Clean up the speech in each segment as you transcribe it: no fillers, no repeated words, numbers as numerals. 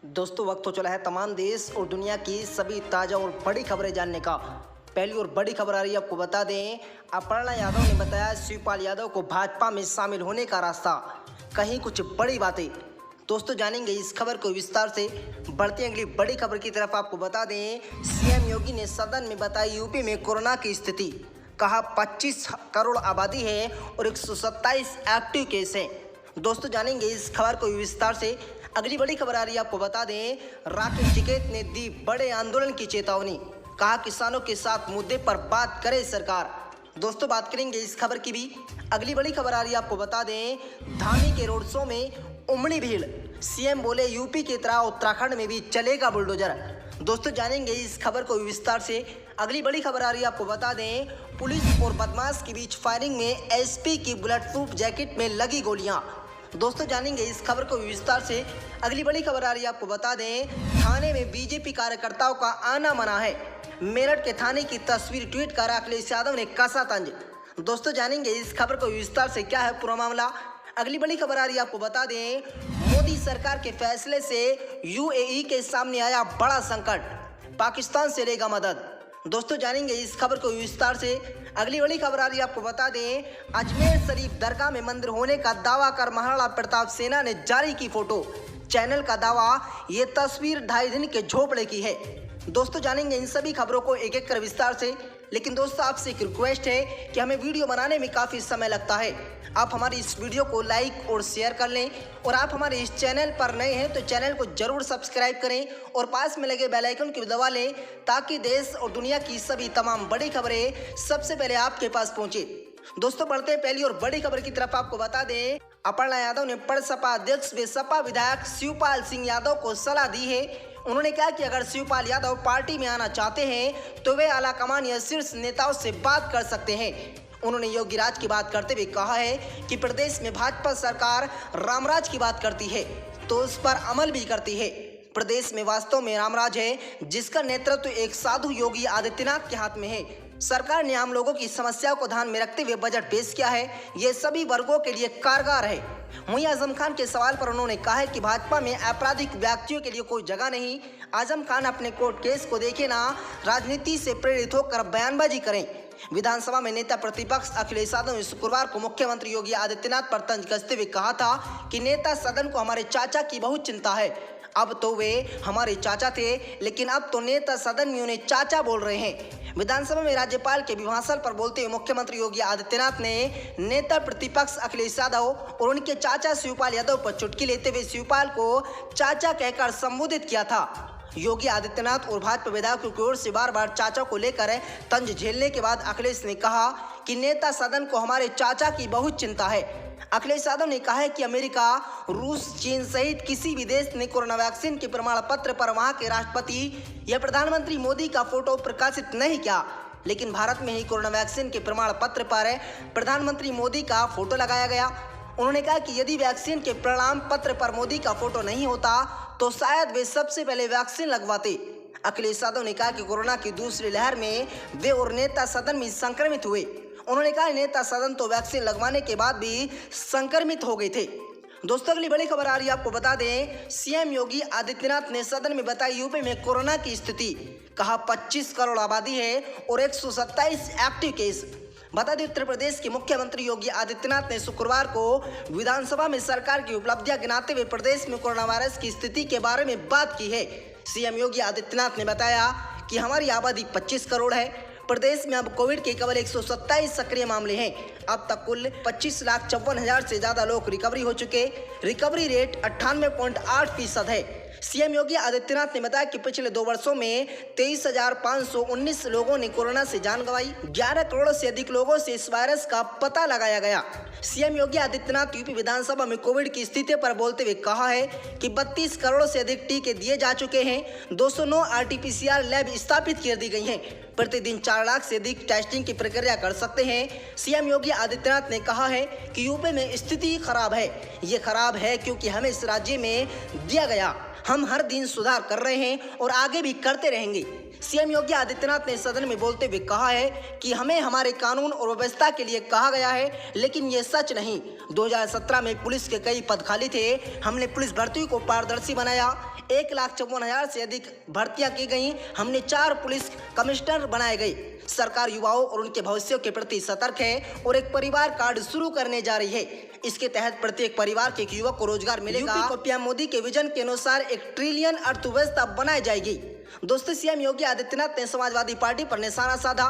दोस्तों वक्त हो चला है तमाम देश और दुनिया की सभी ताज़ा और बड़ी खबरें जानने का। पहली और बड़ी खबर आ रही है, आपको बता दें, अपर्णा यादव ने बताया शिवपाल यादव को भाजपा में शामिल होने का रास्ता। कहीं कुछ बड़ी बातें। दोस्तों जानेंगे इस खबर को विस्तार से। बढ़ते अगली बड़ी खबर की तरफ। आपको बता दें, सीएम योगी ने सदन में बताई यूपी में कोरोना की स्थिति। कहा 25 करोड़ आबादी है और 127 एक्टिव केस हैं। दोस्तों जानेंगे इस खबर को विस्तार से। अगली बड़ी खबर आ रही है, आपको बता दें, राकेश टिकैत ने दी बड़े आंदोलन की चेतावनी। कहा किसानों के साथ मुद्दे पर बात करे सरकार। दोस्तों बात करेंगे इस खबर की भी। अगली बड़ी खबर आ रही है, आपको बता दें, धामी के रोड शो में उमड़ी भीड़। सीएम बोले यूपी की तरह उत्तराखंड में भी चलेगा बुलडोजर। दोस्तों जानेंगे इस खबर को विस्तार से। अगली बड़ी खबर आ रही है, आपको बता दें, पुलिस और बदमाश के बीच फायरिंग में एसपी की बुलेट प्रूफ जैकेट में लगी गोलियां। दोस्तों जानेंगे इस खबर को विस्तार से। अगली बड़ी खबर आ रही है, आपको बता दें, थाने में बीजेपी कार्यकर्ताओं का आना मना है। मेरठ के थाने की तस्वीर ट्वीट कर अखिलेश यादव ने कसा तंज। दोस्तों जानेंगे इस खबर को विस्तार से, क्या है पूरा मामला। अगली बड़ी खबर आ रही है, आपको बता दें, मोदी सरकार के फैसले से यूएई के सामने आया बड़ा संकट। पाकिस्तान से लेगा मदद। दोस्तों जानेंगे इस खबर को विस्तार से। अगली बड़ी खबर आ रही है, आपको बता दें, अजमेर शरीफ दरगाह में मंदिर होने का दावा कर महाराणा प्रताप सेना ने जारी की फोटो। चैनल का दावा, ये तस्वीर 2.5 दिन के झोपड़े की है। दोस्तों जानेंगे इन सभी खबरों को एक एक कर विस्तार से। लेकिन दोस्तों आपसे एक रिक्वेस्ट है कि हमें वीडियो बनाने में काफ़ी समय लगता है। आप हमारी इस वीडियो को लाइक और शेयर कर लें, और आप हमारे इस चैनल पर नए हैं तो चैनल को जरूर सब्सक्राइब करें और पास में लगे बेल आइकन को दबा लें, ताकि देश और दुनिया की सभी तमाम बड़ी खबरें सबसे पहले आपके पास पहुंचे। दोस्तों बढ़ते हैं पहली और बड़ी खबर की तरफ। आपको बता दें, अपर्णा यादव ने सपा अध्यक्ष व सपा विधायक शिवपाल सिंह यादव को सलाह दी है। उन्होंने कहा कि अगर शिवपाल यादव पार्टी में आना चाहते हैं तो वे आलाकमान या शीर्ष नेताओं से बात कर सकते हैं। उन्होंने योगी राज की बात करते हुए कहा है कि प्रदेश में भाजपा सरकार रामराज की बात करती है तो उस पर अमल भी करती है। प्रदेश में वास्तव में रामराज है, जिसका नेतृत्व एक साधु योगी आदित्यनाथ के हाथ में है। सरकार ने आम लोगों की समस्याओं को ध्यान में रखते हुए बजट पेश किया है। ये सभी वर्गों के लिए कारगर है। वहीं आजम खान के सवाल पर उन्होंने कहा है कि भाजपा में आपराधिक व्यक्तियों के लिए कोई जगह नहीं। आजम खान अपने कोर्ट केस को देखे ना, राजनीति से प्रेरित होकर बयानबाजी करें। विधानसभा में नेता प्रतिपक्ष अखिलेश यादव ने शुक्रवार को मुख्यमंत्री योगी आदित्यनाथ पर तंज कसते हुए कहा था कि नेता सदन को हमारे चाचा की बहुत चिंता है। अब तो वे हमारे चाचा थे, लेकिन अब तो नेता सदन में उन्हें चाचा बोल रहे हैं। विधानसभा में राज्यपाल के अभिभाषण पर बोलते हुए मुख्यमंत्री योगी आदित्यनाथ ने नेता प्रतिपक्ष अखिलेश यादव और उनके चाचा शिवपाल यादव पर चुटकी लेते हुए शिवपाल को चाचा कहकर संबोधित किया था। योगी आदित्यनाथ और भाजपा विधायकों की ओर से बार बार चाचा को लेकर तंज झेलने के बाद अखिलेश ने कहा कि नेता सदन को हमारे चाचा की बहुत चिंता है। अखिलेश यादव ने कहा है कि अमेरिका, रूस, चीन सहित किसी भी देश ने कोरोना वैक्सीन के प्रमाण पत्र पर वहां के राष्ट्रपति या प्रधानमंत्री मोदी का फोटो प्रकाशित नहीं किया, लेकिन भारत में ही कोरोना वैक्सीन के प्रमाण पत्र पर प्रधानमंत्री मोदी का फोटो लगाया गया। उन्होंने कहा कि यदि वैक्सीन के प्रमाण पत्र पर मोदी का फोटो नहीं होता तो शायद वे सबसे पहले वैक्सीन लगवाते। अखिलेश यादव ने कहा कि कोरोना की दूसरी लहर में वे और नेता सदन में संक्रमित हुए। उन्होंने कहा नेता सदन तो वैक्सीन लगवाने के बाद भी संक्रमित हो गए थे। दोस्तों अगली बड़ी खबर आ रही है, आपको बता दें, सीएम योगी आदित्यनाथ ने सदन में बताई यूपी में कोरोना की स्थिति। कहा 25 करोड़ आबादी है और 127 एक्टिव केस। बता दें, उत्तर प्रदेश के मुख्यमंत्री योगी आदित्यनाथ ने शुक्रवार को विधानसभा में सरकार की उपलब्धियां गिनाते हुए प्रदेश में कोरोना वायरस की स्थिति के बारे में बात की है। सीएम योगी आदित्यनाथ ने बताया कि हमारी आबादी 25 करोड़ है। प्रदेश में अब कोविड के केवल 127 सक्रिय मामले हैं। अब तक कुल 25,54,000 से ज्यादा लोग रिकवरी हो चुके। रिकवरी रेट 98.8% है। सीएम योगी आदित्यनाथ ने बताया कि पिछले 2 वर्षों में 23,519 लोगों ने कोरोना से जान गंवाई। 11 करोड़ से अधिक लोगों से इस वायरस का पता लगाया गया। सीएम योगी आदित्यनाथ यूपी विधानसभा में कोविड की स्थिति पर बोलते हुए कहा है कि 32 करोड़ से अधिक टीके दिए जा चुके हैं। 209 RT-PCR लैब स्थापित कर दी गई हैं। प्रतिदिन 4 लाख से अधिक टेस्टिंग की प्रक्रिया कर सकते हैं। सीएम योगी आदित्यनाथ ने कहा है कि यूपी में स्थिति खराब है। ये खराब है क्योंकि हमें इस राज्य में दिया गया। हम हर दिन सुधार कर रहे हैं और आगे भी करते रहेंगे। सीएम योगी आदित्यनाथ ने सदन में बोलते हुए कहा है कि हमें हमारे कानून और व्यवस्था के लिए कहा गया है, लेकिन ये सच नहीं। 2017 में पुलिस के कई पद खाली थे। हमने पुलिस भर्ती को पारदर्शी बनाया। 1,54,000 से अधिक भर्तियां की गई। हमने 4 पुलिस कमिश्नर बनाए गए। सरकार युवाओं और उनके भविष्य के प्रति सतर्क है और एक परिवार कार्ड शुरू करने जा रही है। इसके तहत प्रत्येक परिवार के एक युवक को रोजगार मिलेगा। यूपी को पीएम मोदी के विजन के अनुसार 1 ट्रिलियन अर्थव्यवस्था बनाई जाएगी। दोस्तों, सीएम योगी आदित्यनाथ ने समाजवादी पार्टी पर निशाना साधा।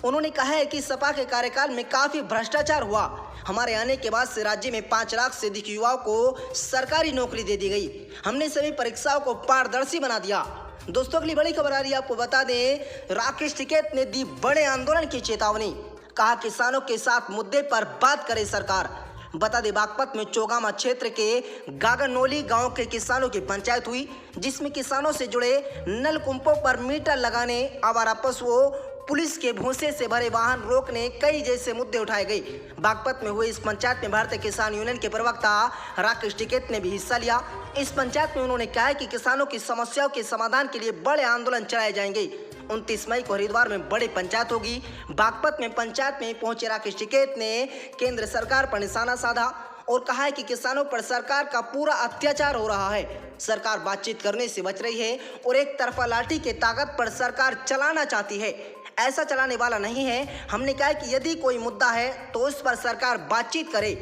उन्होंने कहा है कि सपा के कार्यकाल में काफी भ्रष्टाचार हुआ। हमारे आने के बाद से राज्य में 5 लाख से अधिक युवाओं को सरकारी नौकरी दे दी गई। हमने सभी परीक्षाओं को पारदर्शी बना दिया। दोस्तों, अगली बड़ी खबर आ रही है, आपको बता दें, राकेश टिकैत ने दी बड़े आंदोलन की चेतावनी। कहा किसानों के साथ मुद्दे पर बात करे सरकार। बता दें, बागपत में चौगामा क्षेत्र के गागनोली गांव के किसानों की पंचायत हुई, जिसमें किसानों से जुड़े नलकूपों पर मीटर लगाने, आवारा पशुओं, पुलिस के भूसे से भरे वाहन रोकने, कई जैसे मुद्दे उठाए गए। बागपत में हुए इस पंचायत में भारतीय किसान यूनियन के प्रवक्ता राकेश टिकैत ने भी हिस्सा लिया। इस पंचायत में उन्होंने कहा कि किसानों की समस्याओं के समाधान के लिए बड़े आंदोलन चलाए जाएंगे। 29 मई को हरिद्वार में बड़ी पंचायत होगी। बागपत में पंचायत में पहुंचे राकेश टिकैत ने केंद्र सरकार पर निशाना साधा और कहा है कि किसानों पर सरकार का पूरा अत्याचार हो रहा है। सरकार बातचीत करने से बच रही है और एक तरफा लाठी के ताकत पर सरकार चलाना चाहती है। ऐसा चलाने वाला नहीं है। हमने कहा कि यदि कोई मुद्दा है तो उस पर सरकार बातचीत करे।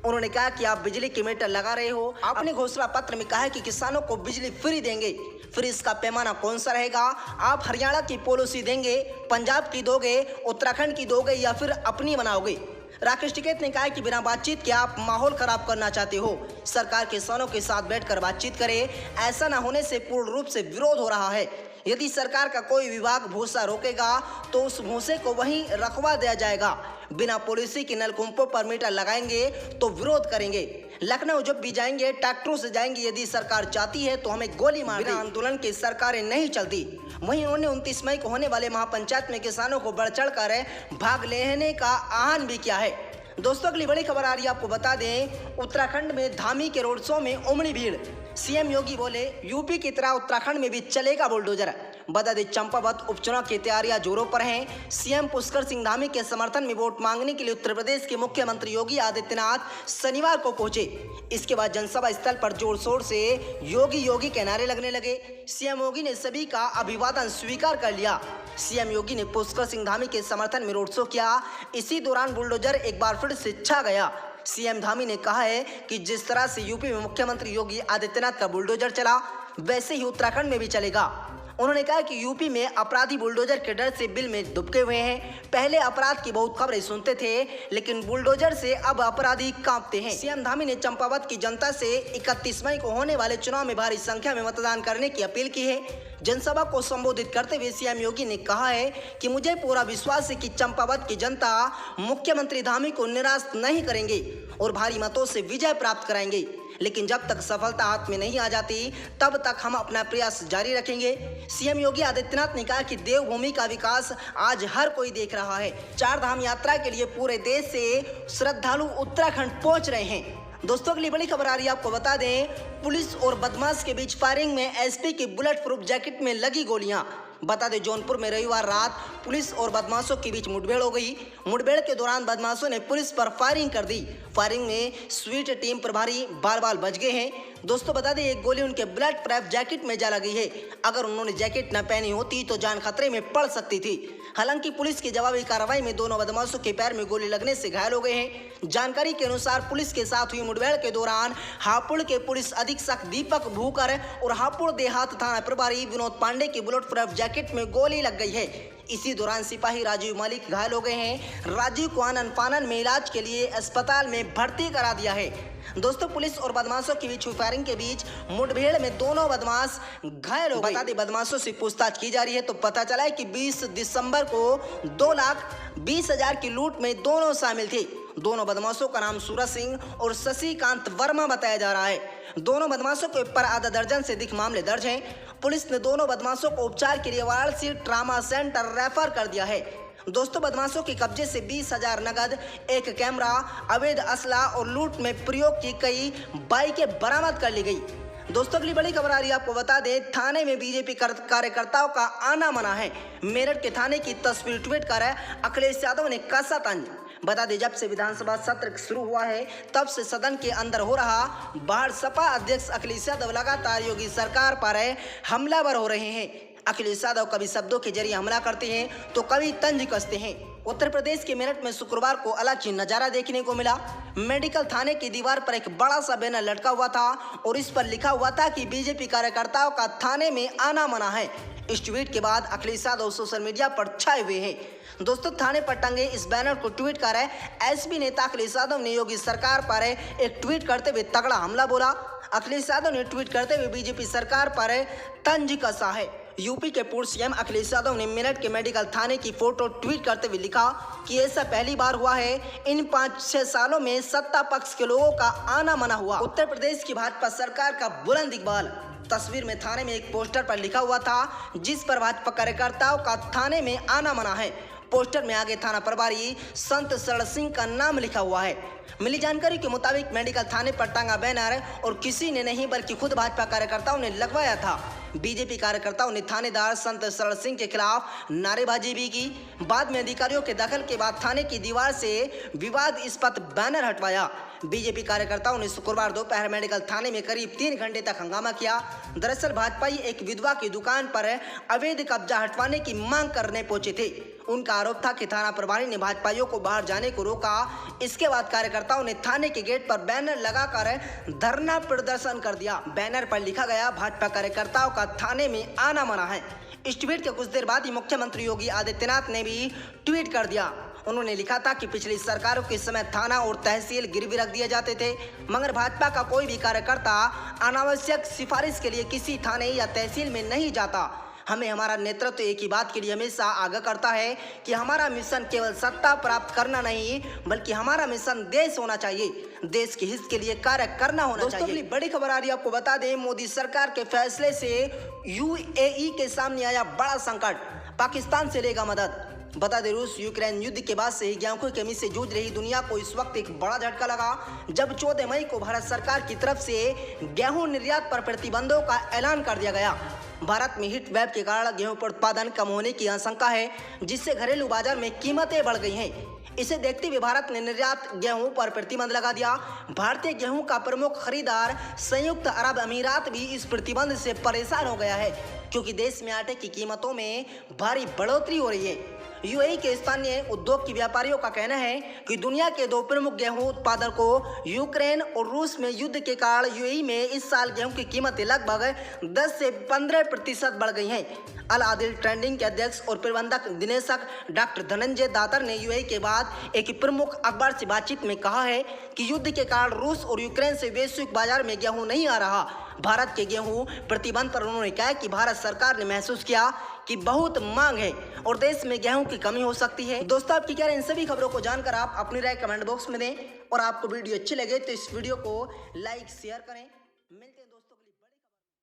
उन्होंने कहा कि आप बिजली के मीटर लगा रहे हो। आपने घोषणा पत्र में कहा है कि किसानों को बिजली फ्री देंगे। फिर इसका पैमाना कौन सा रहेगा? आप हरियाणा की पॉलिसी देंगे, पंजाब की दोगे, उत्तराखंड की दोगे या फिर अपनी बनाओगे? राकेश टिकैत ने कहा कि बिना बातचीत के आप माहौल खराब करना चाहते हो। सरकार किसानों के साथ बैठकर बातचीत करे। ऐसा न होने से पूर्ण रूप से विरोध हो रहा है। यदि सरकार का कोई विभाग भूसा रोकेगा तो उस भूसे को वहीं रखवा दिया जाएगा। बिना पॉलिसी के नलकूपों पर मीटर लगाएंगे तो विरोध करेंगे। लखनऊ जब भी जाएंगे ट्रैक्टरों से जाएंगे। यदि सरकार चाहती है तो हमें गोली मार दे। बिना आंदोलन के सरकारें नहीं चलती। वहीं उन्होंने 29 मई को होने वाले महापंचायत में किसानों को बढ़ चढ़ कर भाग लेने का आह्वान भी किया है। दोस्तों, अगली बड़ी खबर आ रही है, आपको बता दें, उत्तराखंड में धामी के रोड शो में उमड़ी भीड़। सीएम योगी बोले यूपी की तरह उत्तराखंड में भी चलेगा बुलडोजर। बता दें, चंपावत उपचुनाव की तैयारियां जोरों पर हैं। सीएम पुष्कर सिंह धामी के समर्थन में वोट मांगने के लिए उत्तर प्रदेश के मुख्यमंत्री योगी आदित्यनाथ शनिवार को पहुंचे। इसके बाद जनसभा स्थल पर जोर शोर से योगी योगी के नारे लगने लगे। सीएम योगी ने सभी का अभिवादन स्वीकार कर लिया। सीएम योगी ने पुष्कर सिंह धामी के समर्थन में रोड शो किया। इसी दौरान बुलडोजर एक बार फिर से छा गया। सीएम धामी ने कहा है कि जिस तरह से यूपी में मुख्यमंत्री योगी आदित्यनाथ का बुलडोजर चला, वैसे ही उत्तराखंड में भी चलेगा। उन्होंने कहा कि यूपी में अपराधी बुलडोजर के डर से बिल में दुबके हुए हैं। पहले अपराध की बहुत खबरें सुनते थे, लेकिन बुलडोजर से अब अपराधी कांपते हैं। सीएम धामी ने चंपावत की जनता से 31 मई को होने वाले चुनाव में भारी संख्या में मतदान करने की अपील की है। जनसभा को संबोधित करते हुए सीएम योगी ने कहा है कि मुझे पूरा विश्वास है कि चंपावत की जनता मुख्यमंत्री धामी को निराश नहीं करेंगे और भारी मतों से विजय प्राप्त कराएंगे। लेकिन जब तक सफलता हाथ में नहीं आ जाती, तब तक हम अपना प्रयास जारी रखेंगे। सीएम योगी आदित्यनाथ ने कहा कि देवभूमि का विकास आज हर कोई देख रहा है। 4 धाम यात्रा के लिए पूरे देश से श्रद्धालु उत्तराखंड पहुंच रहे हैं। दोस्तों, अगली बड़ी खबर आ रही है, आपको बता दें, पुलिस और बदमाश के बीच फायरिंग में एसपी की बुलेट प्रूफ जैकेट में लगी गोलियां। बता दें, जौनपुर में रविवार रात पुलिस और बदमाशों के बीच मुठभेड़ हो गई। मुठभेड़ के दौरान बदमाशों ने पुलिस पर फायरिंग कर दी। फायरिंग में स्वीट टीम प्रभारी बाल बच गए हैं। दोस्तों, बता दें, एक गोली उनके बुलेट प्रूफ जैकेट में जा लगी है। अगर उन्होंने जैकेट न पहनी होती तो जान खतरे में पड़ सकती थी। हालांकि पुलिस की जवाबी कार्रवाई में दोनों बदमाशों के पैर में गोली लगने से घायल हो गए हैं। जानकारी के अनुसार पुलिस के साथ हुई मुठभेड़ के दौरान हापुड़ के पुलिस अधीक्षक दीपक भूकर और हापुड़ देहात थाना प्रभारी विनोद पांडे की बुलेट प्रूफ जैकेट में गोली लग गई है। इसी दौरान सिपाही राजीव मलिक घायल हो गए हैं। राजीव को आनन फानन में इलाज के लिए अस्पताल में भर्ती करा दिया है। दोस्तों, पुलिस और बदमाशों के बीच हुई फायरिंग के बीच मुठभेड़ में दोनों बदमाश घायल हो गए। बता दें, बदमाशों से पूछताछ की जा रही है तो पता चला है कि 20 दिसंबर को 2,20,000 की लूट में दोनों शामिल थे। दोनों बदमाशों का नाम सूरज सिंह और शशिकांत वर्मा बताया जा रहा है। दोनों बदमाशों के ऊपर आधा दर्जन से अधिक मामले दर्ज हैं। पुलिस ने दोनों बदमाशों को उपचार के लिए वाराणसी ट्रामा सेंटर रेफर कर दिया है। दोस्तों, बदमाशों के कब्जे से 20,000 नगद, एक कैमरा, अवैध असला और लूट में प्रयोग की कई बाइकें बरामद कर ली गई। दोस्तों, अगली बड़ी खबर आ रही है, आपको बता दें, थाने में बीजेपी कार्यकर्ताओं का आना मना है। मेरठ के थाने की तस्वीर ट्वीट कर अखिलेश यादव ने कसा तंज। बता दें, जब से विधानसभा सत्र शुरू हुआ है तब से सदन के अंदर हो रहा बाहर सपा अध्यक्ष अखिलेश यादव लगातार योगी सरकार पर हमलावर हो रहे हैं। अखिलेश यादव कभी शब्दों के जरिए हमला करते हैं तो कभी तंज कसते हैं। उत्तर प्रदेश के मेरठ में शुक्रवार को अलग ही नजारा देखने को मिला। मेडिकल थाने की दीवार पर एक बड़ा सा बैनर लटका हुआ था और इस पर लिखा हुआ था कि बीजेपी कार्यकर्ताओं का थाने में आना मना है। इस ट्वीट के बाद अखिलेश यादव सोशल मीडिया पर छाए हुए हैं। दोस्तों, थाने पर टंगे इस बैनर को ट्वीट कर एसपी नेता अखिलेश यादव ने योगी सरकार पर एक ट्वीट करते हुए तगड़ा हमला बोला। अखिलेश यादव ने ट्वीट करते हुए बीजेपी सरकार पर तंज कसा है। यूपी के पूर्व सीएम अखिलेश यादव ने मेरठ के मेडिकल थाने की फोटो ट्वीट करते हुए लिखा कि ऐसा पहली बार हुआ है इन 5-6 सालों में सत्ता पक्ष के लोगों का आना मना हुआ। उत्तर प्रदेश की भाजपा सरकार का बुलंद इकबाल। तस्वीर में थाने में एक पोस्टर पर लिखा हुआ था जिस पर भाजपा कार्यकर्ताओं का थाने में आना मना है। पोस्टर में आगे थाना प्रभारी संत शरण सिंह का नाम लिखा हुआ है। मिली जानकारी के मुताबिक मेडिकल थाने पर टांगा बैनर और किसी ने नहीं बल्कि खुद भाजपा कार्यकर्ताओं ने लगवाया था। बीजेपी कार्यकर्ताओं ने थानेदार संत शरण सिंह के खिलाफ नारेबाजी भी की। बाद में अधिकारियों के दखल के बाद थाने की दीवार से विवादास्पद बैनर हटवाया। बीजेपी कार्यकर्ताओं ने शुक्रवार दोपहर मेडिकल थाने में करीब 3 घंटे तक हंगामा किया। दरअसल भाजपाई एक विधवा की दुकान पर अवैध कब्जा हटवाने की मांग करने पहुंचे थे। उनका आरोप था कि थाना प्रभारी ने भाजपाइयों को बाहर जाने को रोका। इसके बाद कार्यकर्ताओं ने थाने के गेट पर बैनर लगाकर धरना प्रदर्शन कर दिया। बैनर पर लिखा गया, भाजपा कार्यकर्ताओं का थाने में आना मना है। इस ट्वीट के कुछ देर बाद ही मुख्यमंत्री योगी आदित्यनाथ ने भी ट्वीट कर दिया। उन्होंने लिखा था कि पिछली सरकारों के समय थाना और तहसील गिरवी रख दिए जाते थे, मगर भाजपा का कोई भी कार्यकर्ता अनावश्यक सिफारिश के लिए किसी थाने या तहसील में नहीं जाता। हमें हमारा नेतृत्व एक ही बात के लिए हमेशा आगाह करता है कि हमारा मिशन केवल सत्ता प्राप्त करना नहीं बल्कि हमारा मिशन देश होना चाहिए, देश के हित के लिए कार्य करना होना चाहिए। बड़ी खबर आ रही है, आपको बता दें, मोदी सरकार के फैसले से यूएई के सामने आया बड़ा संकट, पाकिस्तान से लेगा मदद। बता दें, रूस यूक्रेन युद्ध के बाद से ही गेहूं की कमी से जूझ रही दुनिया को इस वक्त एक बड़ा झटका लगा जब 14 मई को भारत सरकार की तरफ से गेहूं निर्यात पर प्रतिबंधों का ऐलान कर दिया गया। भारत में हीट वेव के कारण गेहूं पर उत्पादन कम होने की आशंका है, जिससे घरेलू बाजार में कीमतें बढ़ गई हैं। इसे देखते हुए भारत ने निर्यात गेहूं पर प्रतिबंध लगा दिया। भारतीय गेहूं का प्रमुख खरीदार संयुक्त अरब अमीरात भी इस प्रतिबंध से परेशान हो गया है, क्योंकि देश में आटे की कीमतों में भारी बढ़ोतरी हो रही है। यूएई के स्थानीय उद्योग के व्यापारियों का कहना है कि दुनिया के 2 प्रमुख गेहूं उत्पादकों यूक्रेन और रूस में युद्ध के कारण यूएई में इस साल गेहूं की कीमतें लगभग 10 से 15% बढ़ गई हैं। अल आदिल ट्रेडिंग के अध्यक्ष और प्रबंधक निदेशक डॉक्टर धनंजय दातर ने यूएई के बाद एक प्रमुख अखबार से बातचीत में कहा है कि युद्ध के कारण रूस और यूक्रेन से वैश्विक बाजार में गेहूं नहीं आ रहा। भारत के गेहूं प्रतिबंध पर उन्होंने कहा कि भारत सरकार ने महसूस किया कि बहुत मांग है और देश में गेहूं की कमी हो सकती है। दोस्तों, आपकी क्या राय? इन सभी खबरों को जानकर आप अपनी राय कमेंट बॉक्स में दें और आपको वीडियो अच्छी लगे तो इस वीडियो को लाइक शेयर करें। मिलते हैं।